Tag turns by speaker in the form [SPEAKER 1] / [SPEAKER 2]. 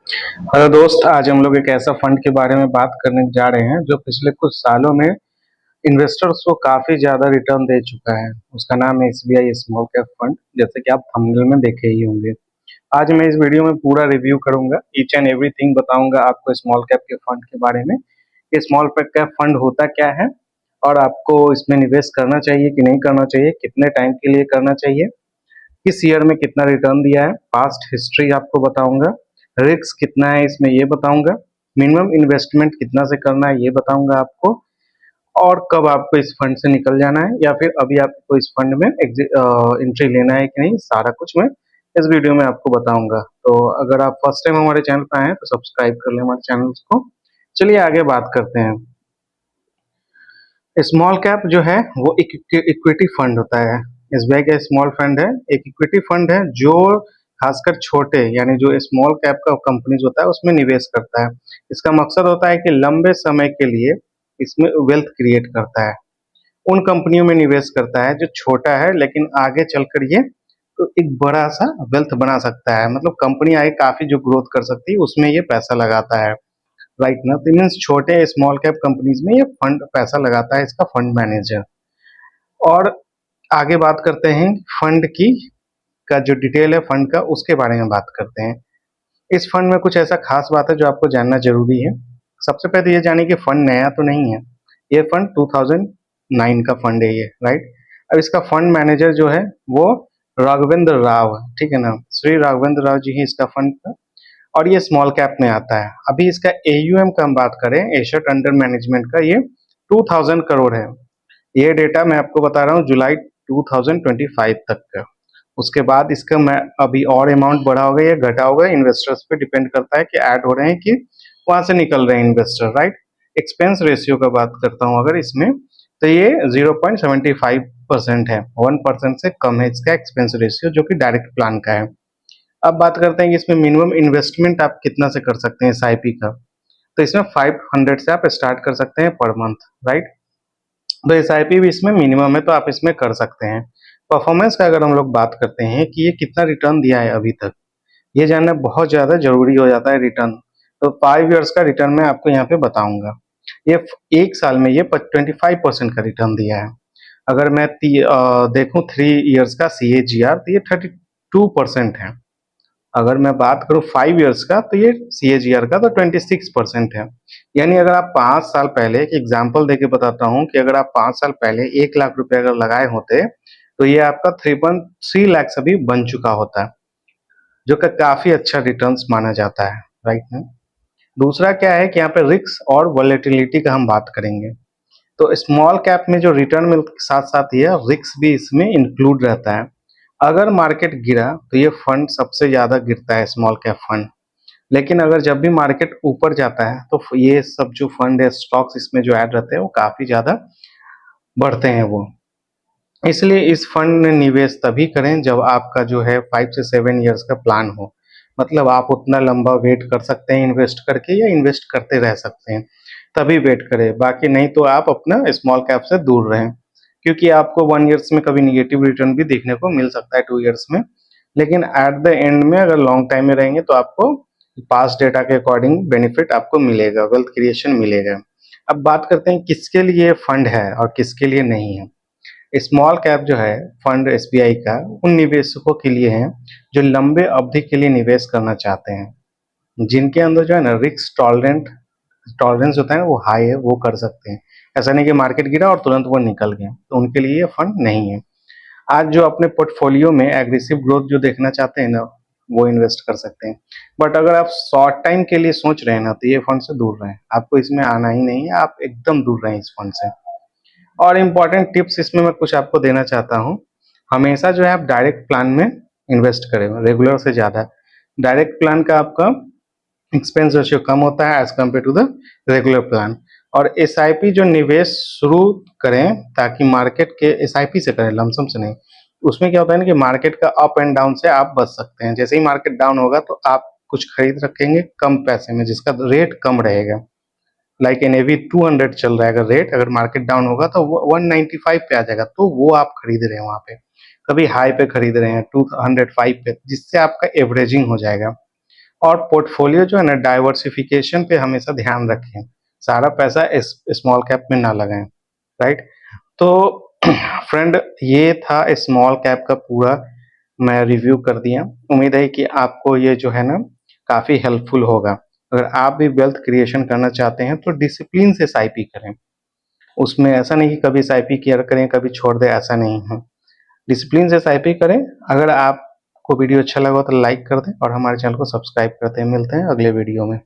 [SPEAKER 1] Hello दोस्त, आज हम लोग एक ऐसा फंड के बारे में बात करने जा रहे हैं जो पिछले कुछ सालों में इन्वेस्टर्स को काफी ज्यादा रिटर्न दे चुका है। उसका नाम है एसबीआई स्मॉल कैप फंड, जैसे कि आप थंबनेल में देखे ही होंगे। आज मैं इस वीडियो में पूरा रिव्यू करूंगा, ईच एंड एवरीथिंग बताऊंगा आपको स्मॉल कैप के फंड के बारे में कि स्मॉल कैप फंड होता क्या है और आपको इसमें निवेश करना चाहिए कि नहीं करना चाहिए, कितने टाइम के लिए करना चाहिए, किस ईयर में कितना रिटर्न दिया है, पास्ट हिस्ट्री आपको बताऊंगा, रिस्क कितना है इसमें ये बताऊंगा, मिनिमम इन्वेस्टमेंट कितना से करना है ये बताऊंगा आपको, और कब आपको इस फंड से निकल जाना है या फिर अभी आपको इस फंड में एंट्री लेना है कि नहीं, सारा कुछ मैं इस वीडियो में आपको बताऊंगा। तो अगर आप फर्स्ट टाइम हमारे चैनल पर आए हैं तो सब्सक्राइब कर लें हमारे चैनल को। चलिए आगे बात करते हैं। स्मॉल कैप जो है वो एक इक्विटी फंड होता है। एसबीआई का स्मॉल फंड है, एक इक्विटी फंड है जो खासकर छोटे यानी जो स्मॉल कैप का कंपनीज होता है उसमें निवेश करता है। इसका मकसद होता है कि लंबे समय के लिए इसमें वेल्थ क्रिएट करता है, उन कंपनियों में निवेश करता है जो छोटा है लेकिन आगे चलकर ये तो एक बड़ा सा वेल्थ बना सकता है। मतलब कंपनी आगे काफी जो ग्रोथ कर सकती है उसमें ये पैसा लगाता है। राइट ना, तो मीन्स छोटे स्मॉल कैप कंपनीज में ये फंड पैसा लगाता है, इसका फंड मैनेजर। और आगे बात करते हैं फंड की का जो डिटेल है फंड का उसके बारे में बात करते हैं। इस फंड में कुछ ऐसा खास बात है जो आपको जानना जरूरी है। सबसे पहले ये जानिए कि फंड नया तो नहीं है, ये फंड 2009 का फंड है ये। राइट, अब इसका फंड मैनेजर जो है वो राघवेंद्र राव है, ठीक है ना, श्री राघवेंद्र राव जी ही इसका फंड का, और ये स्मॉल कैप में आता है। अभी इसका एयूएम का हम बात करें, एसेट अंडर मैनेजमेंट का, ये 2000 करोड़ है। ये डेटा मैं आपको बता रहा हूँ जुलाई 2025 तक का। उसके बाद इसका मैं अभी और अमाउंट बढ़ा होगा या घटा होगा, इन्वेस्टर्स पे डिपेंड करता है कि ऐड हो रहे हैं कि वहां से निकल रहे हैं इन्वेस्टर। राइट, एक्सपेंस रेशियो का बात करता हूँ अगर इसमें, तो ये 0.75% है, 1% से कम है इसका एक्सपेंस रेशियो जो कि डायरेक्ट प्लान का है। अब बात करते हैं कि इसमें मिनिमम इन्वेस्टमेंट आप कितना से कर सकते हैं एसआईपी का। तो इसमें 500 से आप स्टार्ट कर सकते हैं पर मंथ। राइट, तो एसआईपी भी इसमें मिनिमम है तो आप इसमें कर सकते हैं। परफॉर्मेंस का अगर हम लोग बात करते हैं कि ये कितना रिटर्न दिया है अभी तक, ये जानना बहुत ज्यादा जरूरी हो जाता है रिटर्न। तो 5 ईयर्स का रिटर्न मैं आपको यहाँ पे बताऊंगा। ये एक साल में ये 25% का रिटर्न दिया है। अगर मैं देखूं 3 ईयर्स का CAGR तो ये 32% है। अगर मैं बात करूं 5 ईयर्स का तो ये CAGR का तो 26% है। यानी अगर आप 5 साल पहले, एक एग्जाम्पल देके बताता हूं कि अगर आप 5 साल पहले 1 लाख रुपए अगर लगाए होते तो ये आपका 3.3 लाख अभी बन चुका होता, जो कि काफी अच्छा रिटर्न्स माना जाता है। राइट ना, दूसरा क्या है कि यहाँ पे रिस्क और वॉलेटिलिटी का हम बात करेंगे। तो स्मॉल कैप में जो रिटर्न मिल साथ साथ ये रिस्क भी इसमें इंक्लूड रहता है। अगर मार्केट गिरा तो ये फंड सबसे ज्यादा गिरता है स्मॉल कैप फंड, लेकिन अगर जब भी मार्केट ऊपर जाता है तो ये सब जो फंड है स्टॉक्स इसमें जो ऐड रहते हैं वो काफी ज्यादा बढ़ते हैं वो। इसलिए इस फंड में निवेश तभी करें जब आपका जो है 5 से 7 ईयर्स का प्लान हो। मतलब आप उतना लंबा वेट कर सकते हैं इन्वेस्ट करके या इन्वेस्ट करते रह सकते हैं, तभी वेट करें। बाकी नहीं तो आप अपना स्मॉल कैप से दूर रहें, क्योंकि आपको 1 ईयर्स में कभी निगेटिव रिटर्न भी देखने को मिल सकता है, 2 ईयर्स में। लेकिन एट द एंड में अगर लॉन्ग टाइम में रहेंगे तो आपको पास्ट डेटा के अकॉर्डिंग बेनिफिट आपको मिलेगा, वेल्थ क्रिएशन मिलेगा। अब बात करते हैं किसके लिए फंड है और किसके लिए नहीं है। स्मॉल कैप जो है फंड एसबीआई का उन निवेशकों के लिए है जो लंबे अवधि के लिए निवेश करना चाहते हैं, जिनके अंदर जो है ना रिस्क टॉलरेंस होता है ना वो हाई है, वो कर सकते हैं। ऐसा नहीं कि मार्केट गिरा और तुरंत वो निकल गए, तो उनके लिए ये फंड नहीं है। आज जो अपने पोर्टफोलियो में एग्रेसिव ग्रोथ जो देखना चाहते हैं ना, वो इन्वेस्ट कर सकते हैं। बट अगर आप शॉर्ट टाइम के लिए सोच रहे हैं ना तो ये फंड से दूर रहें, आपको इसमें आना ही नहीं है, आप एकदम दूर रहें इस फंड से। और इम्पोर्टेंट टिप्स इसमें मैं कुछ आपको देना चाहता हूँ। हमेशा जो है आप डायरेक्ट प्लान में इन्वेस्ट करें रेगुलर से ज़्यादा। डायरेक्ट प्लान का आपका एक्सपेंस रेशियो कम होता है as compare to the regular plan. और एसआईपी जो निवेश शुरू करें ताकि मार्केट के, एसआईपी से करें लमसम से नहीं। उसमें क्या होता है ना कि मार्केट का अप एंड डाउन से आप बच सकते हैं। जैसे ही मार्केट डाउन होगा तो आप कुछ खरीद रखेंगे कम पैसे में जिसका रेट कम रहेगा। लाइक NAV 200 चल रहा है अगर रेट, अगर मार्केट डाउन होगा तो वो 195 पे आ जाएगा, तो वो आप खरीद रहे हैं वहां पे। कभी हाई पे खरीद रहे हैं 205 पे, जिससे आपका एवरेजिंग हो जाएगा। और पोर्टफोलियो जो है ना डाइवर्सिफिकेशन पे हमेशा ध्यान रखें, सारा पैसा इस स्मॉल कैप में ना लगाएं, राइट। तो फ्रेंड ये था स्मॉल कैप का पूरा मैं रिव्यू कर दिया। उम्मीद है कि आपको ये जो है ना काफ़ी हेल्पफुल होगा। अगर आप भी वेल्थ क्रिएशन करना चाहते हैं तो डिसिप्लिन से एसआईपी करें। उसमें ऐसा नहीं कि कभी एसआईपी किया करें कभी छोड़ दें, ऐसा नहीं है। डिसिप्लिन से एसआईपी करें। अगर आपको वीडियो अच्छा लगा तो लाइक कर दें और हमारे चैनल को सब्सक्राइब करते हैं। मिलते हैं अगले वीडियो में।